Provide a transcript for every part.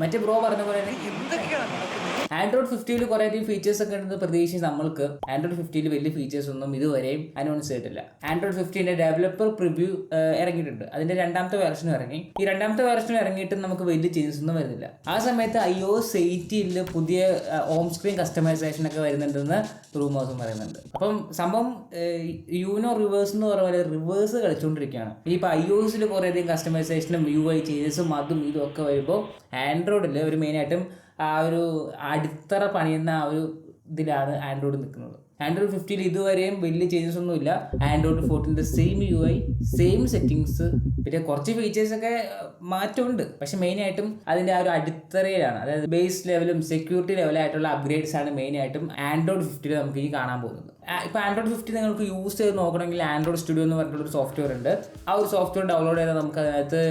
മറ്റേ ബ്രോ പറഞ്ഞ പോലെ ആൻഡ്രോയിഡ് 50 കുറേയധികം ഫീച്ചേഴ്സ് ഒക്കെ ഉണ്ടെന്ന് പ്രതീക്ഷിച്ച് നമ്മൾക്ക് ആൻഡ്രോയിഡ് 50 വലിയ ഫീച്ചേഴ്സ് ഒന്നും ഇതുവരെയും അനൗൺസ് ചെയ്തിട്ടില്ല. ആൻഡ്രോയിഡ് 15 ഡെവലപ്പർ പ്രിവ്യൂ ഇറങ്ങിയിട്ടുണ്ട്. അതിന്റെ രണ്ടാമത്തെ വേർഷനും ഇറങ്ങി. ഈ രണ്ടാമത്തെ വേർഷൻ ഇറങ്ങിയിട്ട് നമുക്ക് വലിയ ചേഞ്ചസ് ഒന്നും വരുന്നില്ല. ആ സമയത്ത് iOS 18 പുതിയ ഹോം സ്ക്രീൻ കസ്റ്റമൈസേഷൻ ഒക്കെ വരുന്നുണ്ടെന്ന് റൂമേഴ്സും പറയുന്നുണ്ട്. അപ്പം സംഭവം യൂനോ റിവേഴ്സ് എന്ന് പറയുന്നത് റിവേഴ്സ് കളിച്ചുകൊണ്ടിരിക്കുകയാണ്. ഇനിയിപ്പോൾ iOS കുറേയധികം കസ്റ്റമൈസേഷനും UI ചേഞ്ചസും അതും ഇതും ഒക്കെ വരുമ്പോൾ ആൻഡ്രോയിഡിൽ ഒരു മെയിനായിട്ടും ആ ഒരു അടിത്തറ പണിയുന്ന ആ ഒരു ഇതിലാണ് ആൻഡ്രോയിഡ് നിൽക്കുന്നത്. ആൻഡ്രോയിഡ് 15 ഇതുവരെയും വലിയ ചേഞ്ചസ് ഒന്നുമില്ല. Android 14 same UI, same settings, പിന്നെ കുറച്ച് ഫീച്ചേഴ്സൊക്കെ മാറ്റമുണ്ട്. പക്ഷെ മെയിനായിട്ടും അതിൻ്റെ ആ ഒരു അടിത്തറയിലാണ്, അതായത് ബേസ് ലെവലും സെക്യൂരിറ്റി ലെവലായിട്ടുള്ള അപ്ഗ്രേഡ്സ് ആണ് മെയിനായിട്ടും ആൻഡ്രോയിഡ് 15 നമുക്ക് ഇനി കാണാൻ പോകുന്നത്. ഇപ്പോൾ ആൻഡ്രോയിഡ് 15 നിങ്ങൾക്ക് യൂസ് ചെയ്ത് നോക്കണമെങ്കിൽ ആൻഡ്രോയിഡ് സ്റ്റുഡിയോ എന്ന് പറഞ്ഞിട്ടുള്ളൊരു സോഫ്റ്റ്വെയർ ഉണ്ട്. ആ ഒരു സോഫ്റ്റ്വെയർ ഡൗൺലോഡ് ചെയ്താൽ നമുക്ക് അതിനകത്ത്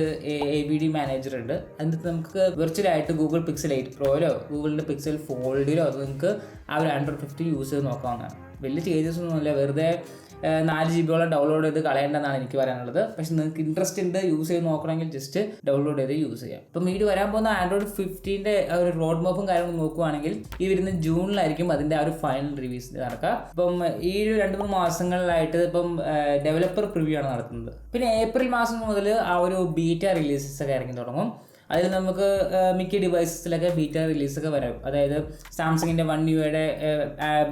AVD മാനേജർ ഉണ്ട്. അതിനകത്ത് നമുക്ക് വിർച്വലായിട്ട് ഗൂഗിൾ പിക്സൽ 8 പ്രോയിലോ ഗൂഗിളിൻ്റെ പിക്സൽ ഫോൾഡിലോ അത് നിങ്ങൾക്ക് ആ ഒരു ആൻഡ്രോയിഡ് 15 യൂസ് ചെയ്ത് നോക്കാവുന്നതാണ്. വലിയ ചേഞ്ചസ് ഒന്നുമില്ല, വെറുതെ 4 GB ഡൗൺലോഡ് ചെയ്ത് കളയേണ്ടതാണ് എനിക്ക് പറയാനുള്ളത്. പക്ഷെ നിങ്ങൾക്ക് ഇൻട്രസ്റ്റ് ഉണ്ട് യൂസ് ചെയ്ത് നോക്കണമെങ്കിൽ ജസ്റ്റ് ഡൗൺലോഡ് ചെയ്ത് യൂസ് ചെയ്യാം. ഇപ്പം ഈ വരാൻ പോകുന്ന ആൻഡ്രോയിഡ് 15 ഒരു റോഡ് മാപ്പും കാര്യങ്ങളും നോക്കുകയാണെങ്കിൽ ഈ വരുന്ന ജൂണിലായിരിക്കും അതിൻ്റെ ആ ഒരു ഫൈനൽ റിവ്യൂസ് നടക്കുക. ഇപ്പം ഈ ഒരു 2-3 മാസങ്ങളിലായിട്ട് ഇപ്പം ഡെവലപ്പർ പ്രിവ്യൂ ആണ് നടത്തുന്നത്. പിന്നെ ഏപ്രിൽ മാസം മുതൽ ആ ഒരു ബീറ്റ റിലീസസ് ഒക്കെ ഇറങ്ങി തുടങ്ങും. അതിൽ നമുക്ക് മിക്ക ഡിവൈസസിലൊക്കെ ബീറ്റ റിലീസൊക്കെ വരും. അതായത് സാംസങ്ങിൻ്റെ 1UI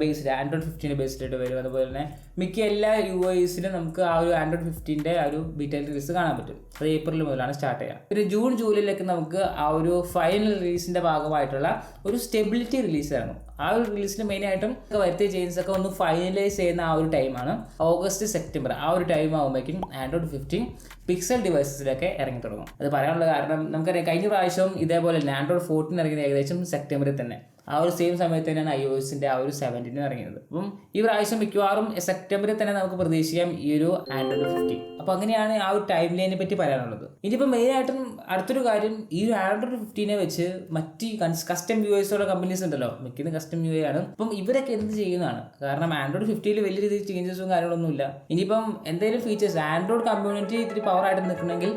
ബേസ്ഡ് ആൻഡ്രോയിഡ് 15 ബേസ്ഡായിട്ട് വരും. അതുപോലെ തന്നെ മിക്ക എല്ലാ UIസിലും നമുക്ക് ആ ഒരു ആൻഡ്രോയിഡ് 15 ആ ഒരു ബീറ്റ റിലീസ് കാണാൻ പറ്റും. അത് ഏപ്രിൽ മുതലാണ് സ്റ്റാർട്ട് ചെയ്യുക. പിന്നെ ജൂൺ ജൂലൈയിലേക്ക് നമുക്ക് ആ ഒരു ഫൈനൽ റിലീസിൻ്റെ ഭാഗമായിട്ടുള്ള ഒരു സ്റ്റെബിലിറ്റി റിലീസ് ഇറങ്ങും. ആ ഒരു റിലീസിന് മെയിനായിട്ടും വരുത്തിയ ചേഞ്ചസ് ഒക്കെ ഒന്ന് ഫൈനലൈസ് ചെയ്യുന്ന ആ ഒരു ടൈമാണ് ഓഗസ്റ്റ് സെപ്റ്റംബർ. ആ ഒരു ടൈം ആകുമ്പോഴേക്കും ആൻഡ്രോയിഡ് 15 പിക്സൽ ഡിവൈസസിലൊക്കെ ഇറങ്ങി തുടങ്ങും. അത് പറയാനുള്ള കാരണം നമുക്കറിയാം, കഴിഞ്ഞ പ്രാവശ്യം ഇതേപോലെ തന്നെ ആൻഡ്രോയിഡ് 14 ഇറങ്ങിയത് ഏകദേശം സെപ്റ്റംബറിൽ തന്നെ. ആ ഒരു സെയിം സമയത്ത് തന്നെയാണ് iOSന്റെ ആ ഒരു 17 ഇറങ്ങിയത്. അപ്പം ഈ പ്രാവശ്യം മിക്കവാറും സെപ്റ്റംബറിൽ തന്നെ നമുക്ക് പ്രതീക്ഷിക്കാം ഈ ഒരു ആൻഡ്രോയിഡ് 15. അപ്പോൾ അങ്ങനെയാണ് ആ ഒരു ടൈം ലൈനെ പറ്റി പറയാനുള്ളത്. ഇനിയിപ്പോൾ മെയിനായിട്ടും അടുത്തൊരു കാര്യം, ഈ ഒരു ആൻഡ്രോയിഡ് 15 വെച്ച് മറ്റ് കസ്റ്റം UIs ഉള്ള കമ്പനീസ് ഉണ്ടല്ലോ, മിക്കതും കസ്റ്റം UI ആണ്. അപ്പം ഇവരൊക്കെ എന്ത് ചെയ്യുന്നതാണ്? കാരണം ആൻഡ്രോയിഡ് 15 വലിയ രീതിയിൽ ചേഞ്ചസും കാര്യങ്ങളൊന്നുമില്ല. ഇനിയിപ്പം എന്തെങ്കിലും ഫീച്ചേഴ്സ് ആൻഡ്രോയിഡ് കമ്മ്യൂണിറ്റി ഇത്തിരി പവറായിട്ട് നിൽക്കണമെങ്കിൽ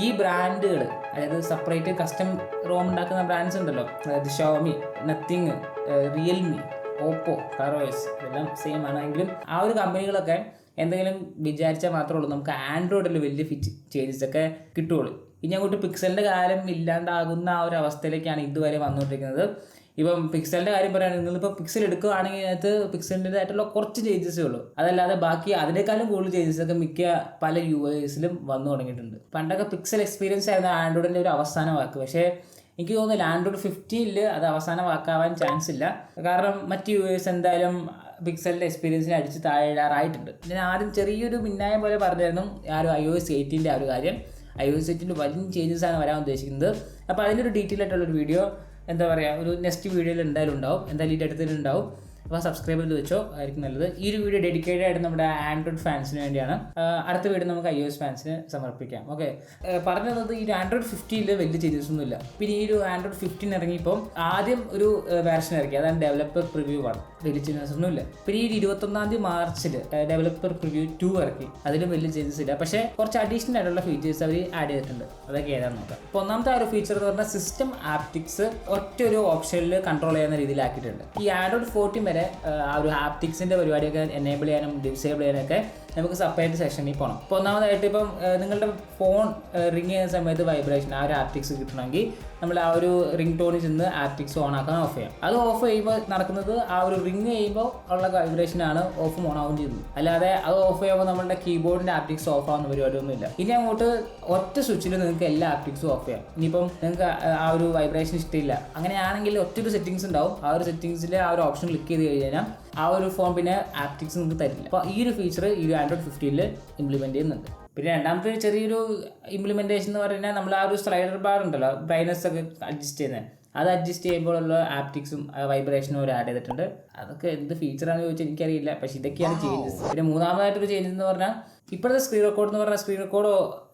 ഈ ബ്രാൻഡുകൾ, അതായത് സെപ്പറേറ്റ് കസ്റ്റം റോം ഉണ്ടാക്കുന്ന ബ്രാൻഡ്സ് ഉണ്ടല്ലോ, അതായത് ഷോമി, നത്തിങ്, റിയൽമി, ഓപ്പോ, കാറോസ്, ഇതെല്ലാം സെയിം ആണെങ്കിലും ആ ഒരു കമ്പനികളൊക്കെ എന്തെങ്കിലും വിചാരിച്ചാൽ മാത്രമേ ഉള്ളൂ നമുക്ക് ആൻഡ്രോയിഡിൽ വലിയ ചേഞ്ചസ് ഒക്കെ കിട്ടുകയുള്ളൂ. ഇനി അങ്ങോട്ട് പിക്സലിൻ്റെ കാര്യം ഇല്ലാണ്ടാകുന്ന ആ ഒരു അവസ്ഥയിലേക്കാണ് ഇതുവരെ വന്നുകൊണ്ടിരിക്കുന്നത്. ഇപ്പം പിക്സലിൻ്റെ കാര്യം പറയുകയാണെങ്കിൽ നിങ്ങളിപ്പോൾ പിക്സൽ എടുക്കുകയാണെങ്കിൽ അതിനകത്ത് പിക്സലിൻ്റെതായിട്ടുള്ള കുറച്ച് ചേഞ്ചസേ ഉള്ളൂ. അതല്ലാതെ ബാക്കി അതിനേക്കാളും കൂടുതൽ ചേഞ്ചസൊക്കെ മിക്ക പല UIസിലും വന്നു തുടങ്ങിയിട്ടുണ്ട്. പണ്ടൊക്കെ പിക്സൽ എക്സ്പീരിയൻസ് ആയിരുന്നു ആൻഡ്രോയിഡിൻ്റെ ഒരു അവസാന വാക്ക്. പക്ഷേ എനിക്ക് തോന്നുന്നില്ല ആൻഡ്രോയിഡ് 15 അത് അവസാന വാക്കാവാൻ ചാൻസ് ഇല്ല. കാരണം മറ്റ് UIs എന്തായാലും പിക്സലിൻ്റെ എക്സ്പീരിയൻസിനെ അടിച്ച് താഴെയാറായിട്ടുണ്ട്. ഞാൻ ആദ്യം ചെറിയൊരു മിന്നായം പോലെ പറഞ്ഞായിരുന്നു ആ ഒരു iOS 18 ആ ഒരു കാര്യം. iOS 18 വലിയ ചേഞ്ചസാണ് വരാൻ ഉദ്ദേശിക്കുന്നത്. അപ്പോൾ അതിൻ്റെ ഒരു ഡീറ്റെയിൽ ആയിട്ടുള്ളൊരു വീഡിയോ എന്താ പറയുക, ഒരു നെക്സ്റ്റ് വീഡിയോയിൽ എന്തായാലും ഉണ്ടാവും, എന്തായാലും ഇതിൻ്റെ അടുത്ത് ഉണ്ടാവും. അപ്പോൾ സബ്സ്ക്രൈബ് ചെയ്ത് വെച്ചോ, ആയിരിക്കും നല്ലത്. ഈ ഒരു വീഡിയോ ഡെഡിക്കേറ്റഡ് ആയിട്ട് നമ്മുടെ ആൻഡ്രോയിഡ് ഫാൻസിന് വേണ്ടിയാണ്. അടുത്ത വീഡിയോ നമുക്ക് iOS ഫാൻസിന് സമർപ്പിക്കാം. ഓക്കെ, പറഞ്ഞത് ഈ ആൻഡ്രോയിഡ് 15 വലിയ ചേഞ്ചസ് ഒന്നുമില്ല. പിന്നെ ഈ ഒരു ആൻഡ്രോയിഡ് 15 ഇറങ്ങിയപ്പോൾ ആദ്യം ഒരു വേർഷൻ ഇറക്കി, അതാണ് ഡെവലപ്പർ പ്രിവ്യൂ 1. വലിയ ചേഞ്ചസ് ഒന്നുമില്ല. പിന്നെ ഈ 21 മാർച്ചിൽ ഡെവലപ്പർ പ്രിവ്യൂ 2 ഇറക്കി, അതിലും വലിയ ചേഞ്ചസ് ഇല്ല. പക്ഷേ കുറച്ച് അഡീഷണൽ ആയിട്ടുള്ള ഫീച്ചേഴ്സ് അവർ ആഡ് ചെയ്തിട്ടുണ്ട്. അതൊക്കെ ഏതാണെന്ന് നോക്കാം. അപ്പോൾ ഒന്നാമത്തെ ആ ഒരു ഫീച്ചർ എന്ന് പറഞ്ഞാൽ സിസ്റ്റം ആപ്റ്റിക്സ് ഒറ്റ ഒരു ഓപ്ഷനിൽ കൺട്രോൾ ചെയ്യുന്ന രീതിയിലാക്കിയിട്ടുണ്ട്. ഈ ആൻഡ്രോയിഡ് 14 വരെ ആ ഒരു ആപ്റ്റിക്സിൻ്റെ പരിപാടിയൊക്കെ എനേബിൾ ചെയ്യാനും ഡിസേബിൾ ചെയ്യാനൊക്കെ നമുക്ക് സെപ്പറേറ്റ് സെക്ഷനിൽ പോകണം. ഇപ്പോൾ ഒന്നാമതായിട്ട് ഇപ്പം നിങ്ങളുടെ ഫോൺ റിങ് ചെയ്യുന്ന സമയത്ത് വൈബ്രേഷൻ ആ ഒരു ആപ്റ്റിക്സ് കിട്ടണമെങ്കിൽ നമ്മൾ ആ ഒരു റിംഗ് ടോണിൽ ചെന്ന് ആപ്റ്റിക്സ് ഓൺ ആക്കാൻ ഓഫ് ചെയ്യാം. അത് ഓഫ് ചെയ്യുമ്പോൾ നടക്കുന്നത് ആ ഒരു റിങ് ചെയ്യുമ്പോൾ ഉള്ള വൈബ്രേഷനാണ് ഓഫും ഓൺ ആവുകയും ചെയ്യുന്നത്. അല്ലാതെ അത് ഓഫ് ചെയ്യുമ്പോൾ നമ്മുടെ കീബോർഡിൻ്റെ ആപ്റ്റിക്സ് ഓഫ് ആവുന്ന പരിപാടിയൊന്നുമില്ല. ഇനി അങ്ങോട്ട് ഒറ്റ സ്വിച്ചിൽ നിങ്ങൾക്ക് എല്ലാ ആപ്റ്റിക്സും ഓഫ് ചെയ്യാം. ഇനിയിപ്പം നിങ്ങൾക്ക് ആ ഒരു വൈബ്രേഷൻ ഇഷ്ടമില്ല, അങ്ങനെയാണെങ്കിൽ ഒറ്റൊരു സെറ്റിങ്സ് ഉണ്ടാവും. ആ ഒരു സെറ്റിങ്സിൽ ആ ഒരു ഓപ്ഷൻ ക്ലിക്ക് ചെയ്ത് കഴിഞ്ഞാൽ ആ ഒരു ഫോൺ പിന്നെ ആപ്റ്റിക്സ് നിങ്ങൾക്ക് തരില്ല. അപ്പോൾ ഈ ഒരു ഫീച്ചർ ഈ ഒരു ആൻഡ്രോയിഡ് 15 ഇംപ്ലിമെൻറ്റ് ചെയ്യുന്നുണ്ട്. പിന്നെ രണ്ടാമത്തെ ചെറിയൊരു ഇംപ്ലിമെൻറ്റേഷൻ എന്ന് പറഞ്ഞാൽ നമ്മൾ ആ ഒരു സ്ലൈഡർ ബാർ ഉണ്ടല്ലോ, ബ്രൈറ്റ്നസ് ഒക്കെ അഡ്ജസ്റ്റ് ചെയ്യുന്നത്, അത് അഡ്ജസ്റ്റ് ചെയ്യുമ്പോഴുള്ള ആപ്റ്റിക്സും വൈബ്രേഷനും അവർ ആഡ് ചെയ്തിട്ടുണ്ട്. അതൊക്കെ എന്ത് ഫീച്ചറാണെന്ന് ചോദിച്ചാൽ എനിക്കറിയില്ല, പക്ഷേ ഇതൊക്കെയാണ് ചേഞ്ചസ്. പിന്നെ മൂന്നാമതായിട്ടൊരു ചേഞ്ചസ് എന്ന് പറഞ്ഞാൽ ഇപ്പോഴത്തെ സ്ക്രീൻ റെക്കോർഡ് എന്ന് പറഞ്ഞാൽ സ്ക്രീൻ റെക്കോർഡ്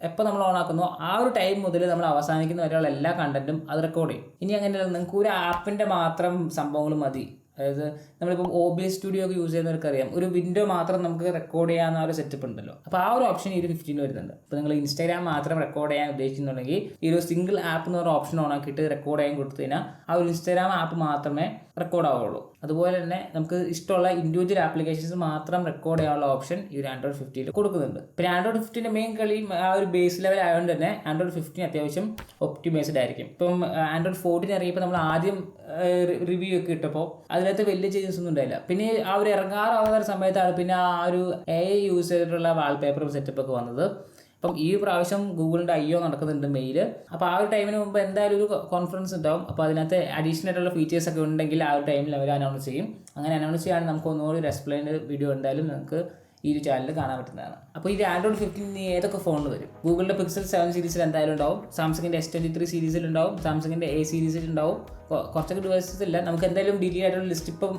എപ്പോൾ നമ്മൾ ഓൺ ആക്കുന്നോ ആ ഒരു ടൈം മുതൽ നമ്മൾ അവസാനിക്കുന്ന വരെയുള്ള എല്ലാ കണ്ടന്റും അത് റെക്കോർഡ് ചെയ്യും. ഇനി അങ്ങനെയല്ല, നിങ്ങൾക്ക് ഒരു ആപ്പിൻ്റെ മാത്രം സംഭവങ്ങൾ മതി, അതായത് നമ്മളിപ്പം OBS സ്റ്റുഡിയോ ഒക്കെ യൂസ് ചെയ്യുന്നവർക്കറിയാം, ഒരു വിൻഡോ മാത്രം നമുക്ക് റെക്കോർഡ് ചെയ്യാവുന്ന ഒരു സെറ്റപ്പ് ഉണ്ടല്ലോ. അപ്പോൾ ആ ഒരു ഓപ്ഷൻ ഈ ഒരു 15 വരുന്നുണ്ട്. ഇപ്പോൾ നിങ്ങൾ ഇൻസ്റ്റാഗ്രാം മാത്രം റെക്കോർഡ് ചെയ്യാൻ ഉദ്ദേശിക്കുന്നുണ്ടെങ്കിൽ ഈ ഒരു സിംഗിൾ ആപ്പ് എന്ന് പറഞ്ഞ ഓപ്ഷൻ ഓൺ ആക്കിയിട്ട് റെക്കോർഡ് ചെയ്യാൻ കൊടുത്തു കഴിഞ്ഞാൽ ആ ഒരു ഇൻസ്റ്റാഗ്രാം ആപ്പ് മാത്രമേ റെക്കോർഡ് ആവുള്ളൂ. അതുപോലെ തന്നെ നമുക്ക് ഇഷ്ടമുള്ള ഇൻഡിവിജ്വൽ ആപ്ലിക്കേഷൻസ് മാത്രം റെക്കോർഡ് ചെയ്യാനുള്ള ഓപ്ഷൻ ഈ ഒരു Android 15 കൊടുക്കുന്നുണ്ട്. പിന്നെ Android 15 മെയിൻ കളിയും ആ ഒരു ബേസ് ലെവൽ ആയതുകൊണ്ട് തന്നെ Android 15 അത്യാവശ്യം ഒപ്റ്റിമൈസ്ഡ് ആയിരിക്കും. ഇപ്പം Android 14 ഇറങ്ങിയപ്പോൾ നമ്മൾ ആദ്യം റിവ്യൂ ഒക്കെ ഇട്ടപ്പോൾ അതിനകത്ത് വലിയ ചേഞ്ചസ് ഒന്നും ഉണ്ടായില്ല. പിന്നെ ആ ഒരു ഇറങ്ങാറാവുന്ന സമയത്താണ് പിന്നെ ആ ഒരു AI യൂസ് ചെയ്തിട്ടുള്ള വാൾപേപ്പറും സെറ്റപ്പ് ഒക്കെ വന്നത്. അപ്പം ഈ പ്രാവശ്യം ഗൂഗിളിൻ്റെ IO നടക്കുന്നുണ്ട് മെയിൽ. അപ്പോൾ ആ ഒരു ടൈമിന് മുമ്പ് എന്തായാലും ഒരു കോൺഫറൻസ് ഉണ്ടാവും. അപ്പോൾ അതിനകത്ത് അഡീഷണൽ ആയിട്ടുള്ള ഫീച്ചേഴ്സ് ഒക്കെ ഉണ്ടെങ്കിൽ ആ ഒരു ടൈമിൽ അവർ അനൗൺസ് ചെയ്യും. അങ്ങനെ അനൗൺസ് ചെയ്യുകയാണെങ്കിൽ നമുക്ക് ഒന്നുകൂടി ഒരു എക്സ്പ്ലെയിൻഡ് വീഡിയോ എന്തായാലും നമുക്ക് ഈ ഒരു ചാനലിൽ കാണാൻ പറ്റുന്നതാണ്. അപ്പോൾ ഇത് Android 15 ഏതൊക്കെ ഫോണിൽ വരും? ഗൂഗിളിൻ്റെ Pixel 7 സീരീസിൽ എന്തായാലും ഉണ്ടാവും, സാംസങ്ങിൻ്റെ S23 സീരീസിൽ ഉണ്ടാവും, സാംസങ്ങിൻ്റെ A സീരീസിൽ ഉണ്ടാവും. കുറച്ചൊക്കെ ഡിവൈസസ് ഇല്ല, നമുക്ക് എന്തായാലും ഡീറ്റെയിൽ ആയിട്ടുള്ള ലിസ്റ്റ് ഇപ്പം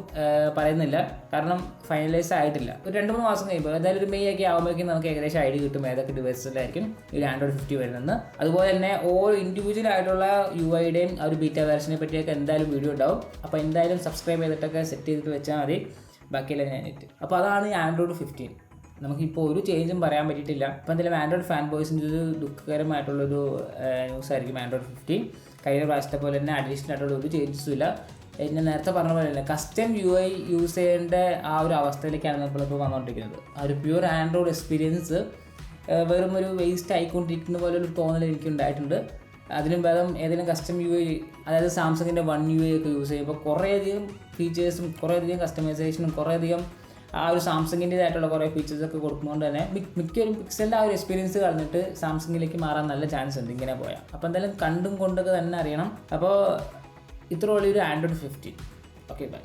പറയുന്നില്ല, കാരണം ഫൈനലൈസ് ആയിട്ടില്ല. ഒരു 2-3 മാസം കഴിയുമ്പോൾ എന്തായാലും ഒരു മെയ് ഒക്കെ ആകുമ്പോഴേക്കും നമുക്ക് ഏകദേശം ഐഡിയ കിട്ടും ഏതൊക്കെ ഡിവൈസസിലായിരിക്കും ഈ Android 15 വരുന്നത്. അതുപോലെ തന്നെ ഓരോ ഇൻഡിവിജ്വൽ ആയിട്ടുള്ള UIയുടെയും ആ ഒരു ബീറ്റ വേർഷനെ പറ്റിയൊക്കെ എന്തായാലും വീഡിയോ ഉണ്ടാവും. അപ്പോൾ എന്തായാലും സബ്സ്ക്രൈബ് ചെയ്തിട്ടൊക്കെ സെറ്റ് ചെയ്തിട്ട് വെച്ചാൽ മതി, ബാക്കിയെല്ലാം ഞാനിട്ട്. അപ്പോൾ അതാണ് ഈ Android 15. നമുക്കിപ്പോൾ ഒരു ചേഞ്ചും പറയാൻ പറ്റിയിട്ടില്ല. ഇപ്പോൾ എന്തായാലും Android ഫാൻ ബോയ്സിൻ്റെ ഒരു ദുഃഖകരമായിട്ടുള്ളൊരു ന്യൂസ് ആയിരിക്കും Android 15. കഴിഞ്ഞ പ്രാവശ്യത്തെ പോലെ തന്നെ അഡീഷണൽ ആയിട്ടുള്ള ഒരു ചേഞ്ചസും ഇല്ല. ഞാൻ നേരത്തെ പറഞ്ഞ പോലെ തന്നെ കസ്റ്റം UI യൂസ് ചെയ്യേണ്ട ആ ഒരു അവസ്ഥയിലേക്കാണ് നമ്മളിപ്പോൾ വന്നുകൊണ്ടിരിക്കുന്നത്. ആ ഒരു പ്യൂർ ആൻഡ്രോയിഡ് എക്സ്പീരിയൻസ് വെറും ഒരു വേസ്റ്റ് ആയിക്കൊണ്ടിരിക്കുന്ന പോലെ ഒരു തോന്നൽ എനിക്ക് ഉണ്ടായിട്ടുണ്ട്. അതിനും ഭേദം ഏതെങ്കിലും കസ്റ്റം UI, അതായത് സാംസങ്ങിൻ്റെ One UI ഒക്കെ യൂസ് ചെയ്യുമ്പോൾ കുറേയധികം ഫീച്ചേഴ്സും കുറേയധികം കസ്റ്റമൈസേഷനും കുറേയധികം ആ ഒരു സാംസങ്ങിൻ്റെതായിട്ടുള്ള കുറേ ഫീച്ചേഴ്സൊക്കെ കൊടുക്കുന്നതുകൊണ്ട് തന്നെ മിക്കവരും പിക്സലിൻ്റെ ആ ഒരു എക്സ്പീരിയൻസ് കളഞ്ഞിട്ട് സാംസങ്ങിലേക്ക് മാറാൻ നല്ല ചാൻസ് ഉണ്ട് ഇങ്ങനെ പോയാൽ. അപ്പോൾ എന്തായാലും കണ്ടും കൊണ്ടൊക്കെ തന്നെ അറിയണം. അപ്പോൾ ഇത്രയുള്ള ഒരു Android 15. Okay, by.